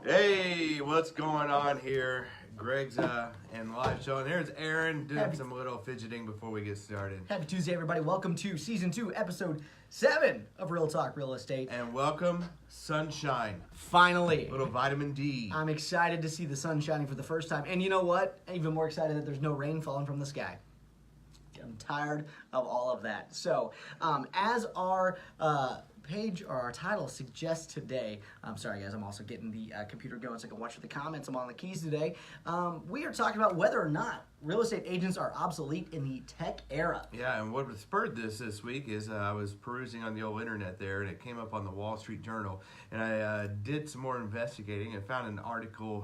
Hey, what's going on here? Greg's in live show, and there's Aaron doing some little fidgeting before we get started. Happy Tuesday, everybody. Welcome to Season 2, Episode 7 of Real Talk Real Estate. And welcome, sunshine. Finally. Little vitamin D. I'm excited to see the sun shining for the first time. And you know what? Even more excited that there's no rain falling from the sky. I'm tired of all of that. So, as our page or our title suggests today, I'm sorry guys, I'm also getting the computer going so I can watch for the comments. I'm on the keys today. We are talking about whether or not real estate agents are obsolete in the tech era. Yeah, and what spurred this week is I was perusing on the old internet there, and it came up on the Wall Street Journal, and I did some more investigating and found an article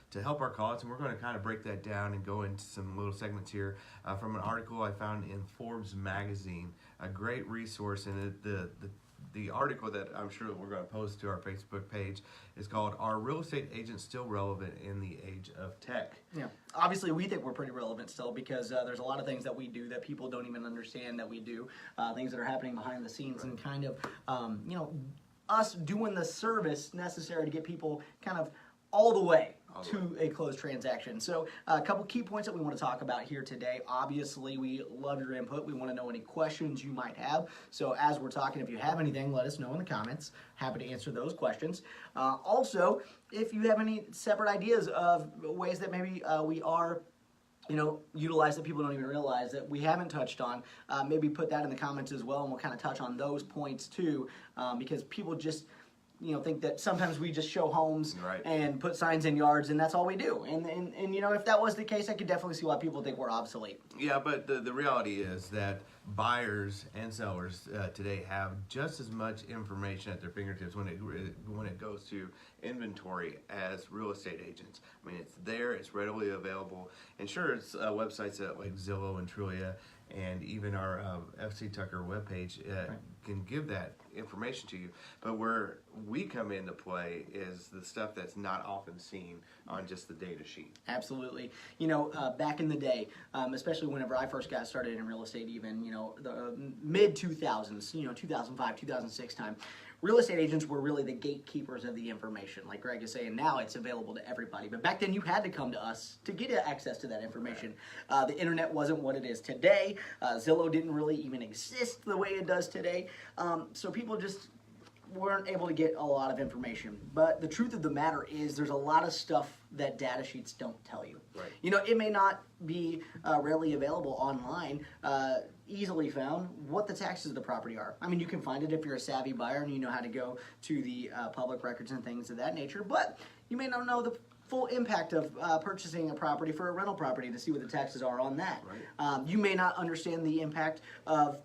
to help our cause, and we're going to kind of break that down and go into some little segments here from an article I found in Forbes magazine, a great resource, and the article that I'm sure we're going to post to our Facebook page is called "Are Real Estate Agents Still Relevant in the Age of Tech?" Yeah, obviously we think we're pretty relevant still because there's a lot of things that we do that people don't even understand that we do, things that are happening behind the scenes, and kind of, us doing the service necessary to get people kind of all the way to a closed transaction. So a couple key points that we want to talk about here today. Obviously, we love your input. We want to know any questions you might have. So as we're talking, if you have anything, let us know in the comments. Happy to answer those questions. Also, if you have any separate ideas of ways that maybe we are utilize that people don't even realize that we haven't touched on, maybe put that in the comments as well, and we'll kind of touch on those points too, because people just think that sometimes we just show homes and put signs in yards and that's all we do. And if that was the case, I could definitely see why people think we're obsolete. Yeah, but the reality is that buyers and sellers today have just as much information at their fingertips when it goes to inventory as real estate agents. I mean, it's there, it's readily available, and sure, it's websites like Zillow and Trulia, and even our FC Tucker webpage can give that information to you. But where we come into play is the stuff that's not often seen on just the data sheet. Absolutely. Back in the day, especially whenever I first got started in real estate, even, the mid-2000s, 2005, 2006 time, real estate agents were really the gatekeepers of the information. Like Greg is saying, now it's available to everybody. But back then you had to come to us to get access to that information. The internet wasn't what it is today. Zillow didn't really even exist the way it does today. So people just weren't able to get a lot of information. But the truth of the matter is there's a lot of stuff that data sheets don't tell you. Right. It may not be readily available online, easily found, what the taxes of the property are. I mean, you can find it if you're a savvy buyer and you know how to go to the public records and things of that nature, but you may not know the full impact of purchasing a property for a rental property to see what the taxes are on that. Right. You may not understand the impact of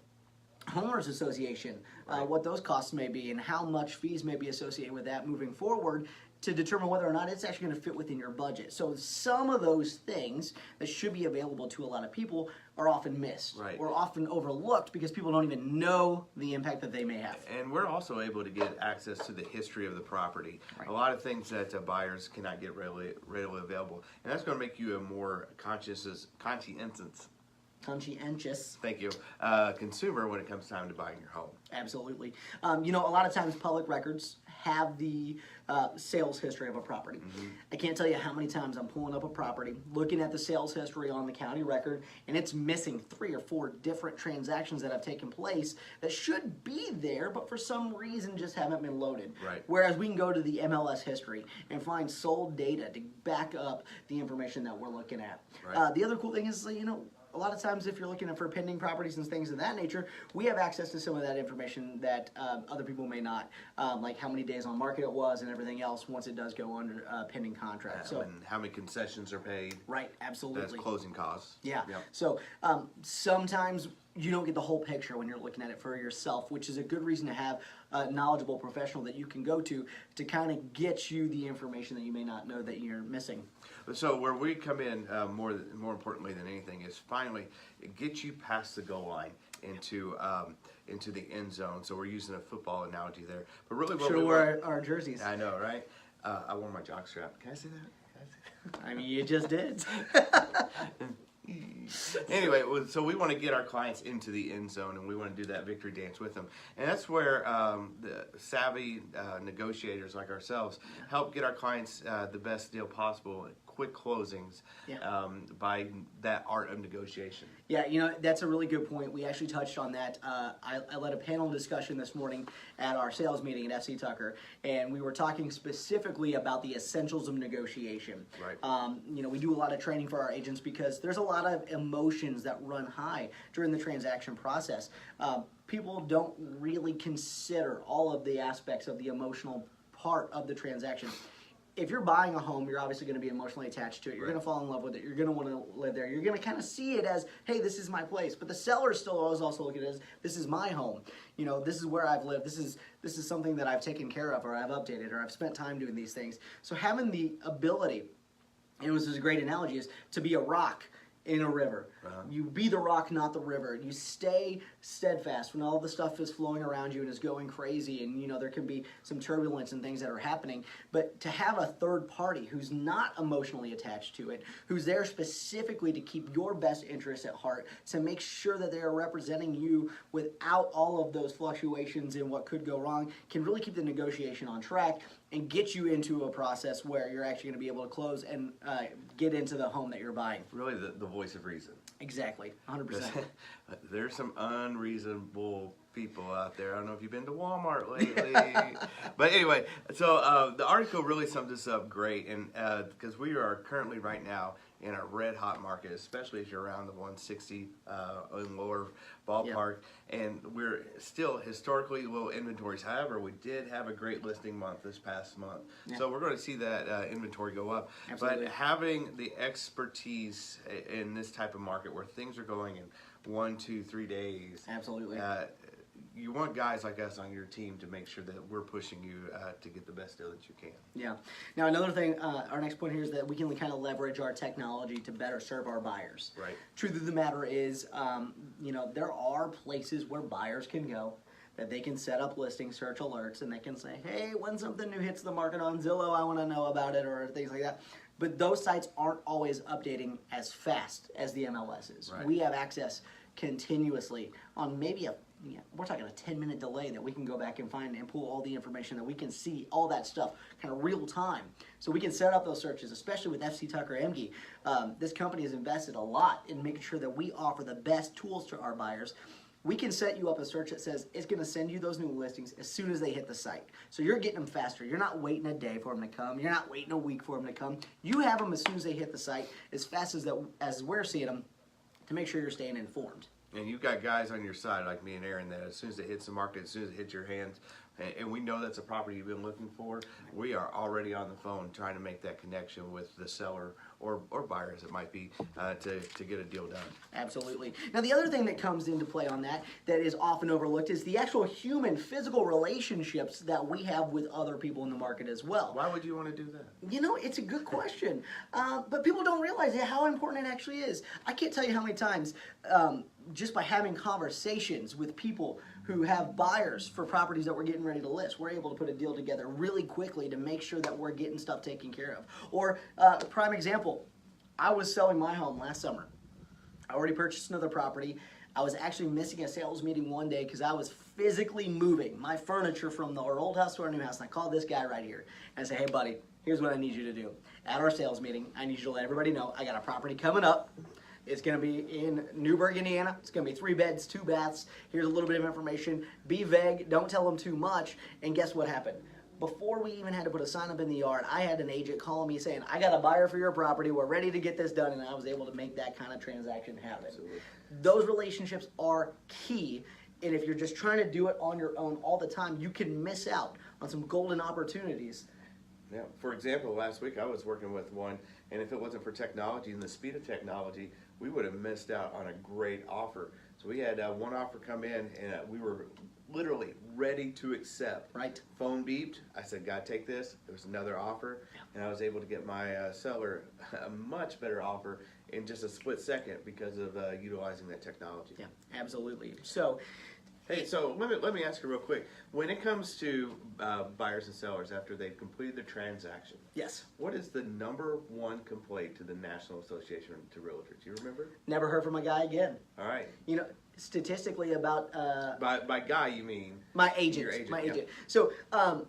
homeowners association, what those costs may be and how much fees may be associated with that moving forward to determine whether or not it's actually going to fit within your budget. So some of those things that should be available to a lot of people are often missed or often overlooked because people don't even know the impact that they may have. And we're also able to get access to the history of the property. Right. A lot of things that buyers cannot get readily available. And that's going to make you a more conscientious, thank you, consumer when it comes time to buying your home. Absolutely. A lot of times public records have the sales history of a property. Mm-hmm. I can't tell you how many times I'm pulling up a property, looking at the sales history on the county record, and it's missing 3 or 4 different transactions that have taken place that should be there, but for some reason just haven't been loaded. Right. Whereas we can go to the MLS history and find sold data to back up the information that we're looking at. Right. The other cool thing is, a lot of times if you're looking for pending properties and things of that nature, we have access to some of that information that other people may not, like how many days on market it was and everything else once it does go under pending contract. So, and how many concessions are paid. Right, absolutely. That's closing costs. Yeah. Yep. So sometimes you don't get the whole picture when you're looking at it for yourself, which is a good reason to have a knowledgeable professional that you can go to kind of get you the information that you may not know that you're missing. So where we come in more importantly than anything is finally get you past the goal line into the end zone. So we're using a football analogy there, but really what we wear our jerseys. I know, right? I wore my jockstrap. Can I say that? I mean, you just did. Anyway, so we want to get our clients into the end zone, and we want to do that victory dance with them. And that's where the savvy negotiators like ourselves help get our clients the best deal possible, quick closings, by that art of negotiation. Yeah, that's a really good point. We actually touched on that. I led a panel discussion this morning at our sales meeting at FC Tucker, and we were talking specifically about the essentials of negotiation. Right. We do a lot of training for our agents because there's a lot of emotions that run high during the transaction process. People don't really consider all of the aspects of the emotional part of the transaction. If you're buying a home, you're obviously going to be emotionally attached to it. You're going to fall in love with it. You're going to want to live there. You're going to kind of see it as, hey, this is my place. But the seller still is also looking at it as, this is my home. This is where I've lived. This is something that I've taken care of, or I've updated, or I've spent time doing these things. So having the ability, and this is a great analogy, is to be a rock in a river. You be the rock, not the river. You stay steadfast when all the stuff is flowing around you and is going crazy, and there can be some turbulence and things that are happening. But to have a third party who's not emotionally attached to it, who's there specifically to keep your best interests at heart, to make sure that they are representing you without all of those fluctuations in what could go wrong, can really keep the negotiation on track and get you into a process where you're actually going to be able to close and get into the home that you're buying. Really the voice of reason. Exactly, 100%. There's some unreasonable people out there. I don't know if you've been to Walmart lately. But anyway, so the article really sums this up great, and because we are currently right now in a red hot market, especially if you're around the 160 and lower ballpark, and we're still historically low inventories. However, we did have a great listing month this past month, so we're going to see that inventory go up. Absolutely. But having the expertise in this type of market where things are going in 1, 2, 3 days, absolutely. You want guys like us on your team to make sure that we're pushing you to get the best deal that you can. Yeah. Now, another thing, our next point here is that we can kind of leverage our technology to better serve our buyers. Right. Truth of the matter is, there are places where buyers can go that they can set up listing search alerts, and they can say, hey, when something new hits the market on Zillow, I want to know about it, or things like that. But those sites aren't always updating as fast as the MLSs. Right. We have access continuously on maybe we're talking a 10-minute delay that we can go back and find and pull all the information, that we can see all that stuff kind of real time. So we can set up those searches, especially with FC Tucker MG. This company has invested a lot in making sure that we offer the best tools to our buyers. We can set you up a search that says it's going to send you those new listings as soon as they hit the site. So you're getting them faster. You're not waiting a day for them to come. You're not waiting a week for them to come. You have them as soon as they hit the site, as fast as we're seeing them, to make sure you're staying informed. And you've got guys on your side like me and Aaron that as soon as it hits the market, as soon as it hits your hands, and we know that's a property you've been looking for, we are already on the phone trying to make that connection with the seller or buyers, it might be, to get a deal done. Absolutely. Now, the other thing that comes into play on that is often overlooked is the actual human, physical relationships that we have with other people in the market as well. Why would you want to do that? It's a good question. But people don't realize how important it actually is. I can't tell you how many times, just by having conversations with people who have buyers for properties that we're getting ready to list, we're able to put a deal together really quickly to make sure that we're getting stuff taken care of. Or, a prime example, I was selling my home last summer. I already purchased another property. I was actually missing a sales meeting one day because I was physically moving my furniture from our old house to our new house. And I called this guy right here and I said, hey buddy, here's what I need you to do. At our sales meeting, I need you to let everybody know I got a property coming up. It's going to be in Newburgh, Indiana. It's going to be 3 beds, 2 baths. Here's a little bit of information. Be vague. Don't tell them too much. And guess what happened? Before we even had to put a sign up in the yard, I had an agent calling me saying, I got a buyer for your property. We're ready to get this done. And I was able to make that kind of transaction happen. Absolutely. Those relationships are key. And if you're just trying to do it on your own all the time, you can miss out on some golden opportunities. Yeah. For example, last week I was working with one, and if it wasn't for technology and the speed of technology, we would have missed out on a great offer. So we had one offer come in, and we were literally ready to accept. Right. Phone beeped. I said, "God, take this." There was another offer, and I was able to get my seller a much better offer in just a split second because of utilizing that technology. Yeah, absolutely. So Hey, so let me ask you real quick. When it comes to buyers and sellers after they've completed the transaction, Yes. what is the #1 complaint to the National Association to Realtors? Do you remember? Never heard from a guy again. All right. You know, statistically about By guy, you mean my agent. your agent, My yeah. agent. So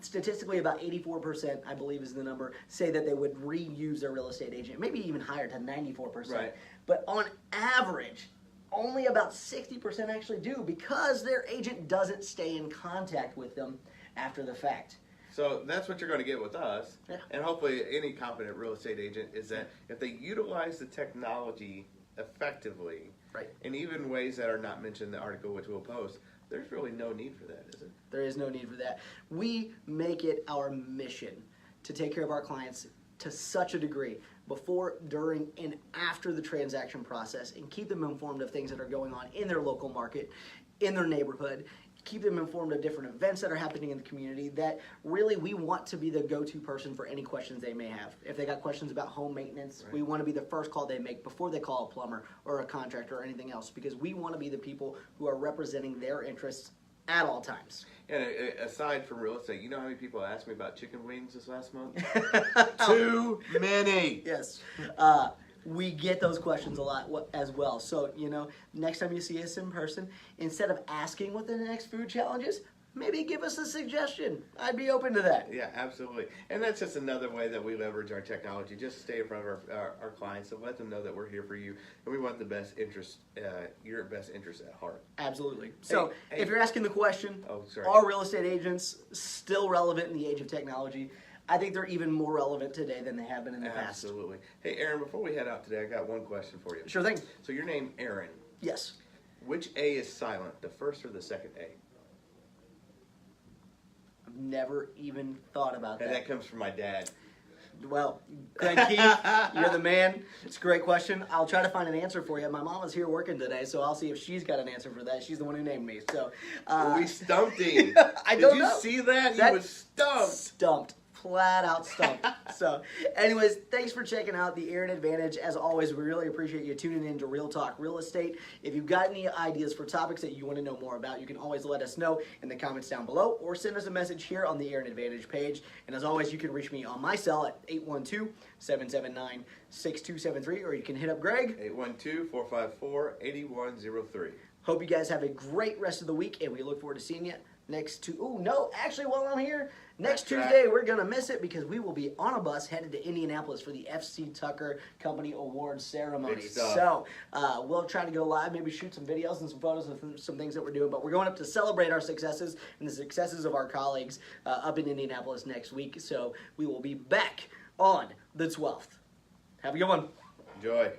statistically, about 84%, I believe, is the number, say that they would reuse their real estate agent. Maybe even higher to 94%. Right. But on average, only about 60% actually do because their agent doesn't stay in contact with them after the fact. So that's what you're going to get with us, Yeah. and hopefully any competent real estate agent is that if they utilize the technology effectively, Right. and even ways that are not mentioned in the article which we'll post, there's really no need for that, is it? There is no need for that. We make it our mission to take care of our clients to such a degree before, during, and after the transaction process, and keep them informed of things that are going on in their local market, in their neighborhood, keep them informed of different events that are happening in the community, that really we want to be the go-to person for any questions they may have. If they got questions about home maintenance, Right. we want to be the first call they make before they call a plumber or a contractor or anything else, because we want to be the people who are representing their interests at all times. And aside from real estate, you know how many people asked me about chicken wings this last month? Too many. Yes. We get those questions a lot as well. So, you know, next time you see us in person, instead of asking what the next food challenge is, maybe give us a suggestion. I'd be open to that. Yeah, absolutely. And that's just another way that we leverage our technology, just stay in front of our clients and let them know that we're here for you and we want the best interest, your best interest at heart. Absolutely. So, Hey, if you're asking the question, Oh, sorry. are real estate agents still relevant in the age of technology? I think they're even more relevant today than they have been in the past. Absolutely. Hey, Aaron, before we head out today, I got one question for you. Sure thing. So your name, Aaron. Yes. Which A is silent, the first or the second A? I've never even thought about And that. that comes from my dad. Well, Greg Keith, you're the man. It's a great question. I'll try to find an answer for you. My mom is here working today, so I'll see if she's got an answer for that. She's the one who named me. So We stumped him. I don't Did you know. see that? That- He was stumped. Stumped. Flat out stumped. So, anyways, thanks for checking out the Aaron Advantage. As always, we really appreciate you tuning in to Real Talk Real Estate. If you've got any ideas for topics that you want to know more about, you can always let us know in the comments down below or send us a message here on the Aaron Advantage page. And as always, you can reach me on my cell at 812-779-6273, or you can hit up Greg. 812-454-8103. Hope you guys have a great rest of the week, and we look forward to seeing you next while I'm here, next That's right. Tuesday, we're going to miss it because we will be on a bus headed to Indianapolis for the FC Tucker Company Awards ceremony. Big stuff. So we'll try to go live, maybe shoot some videos and some photos of some things that we're doing, but we're going up to celebrate our successes and the successes of our colleagues up in Indianapolis next week. So we will be back on the 12th. Have a good one. Enjoy.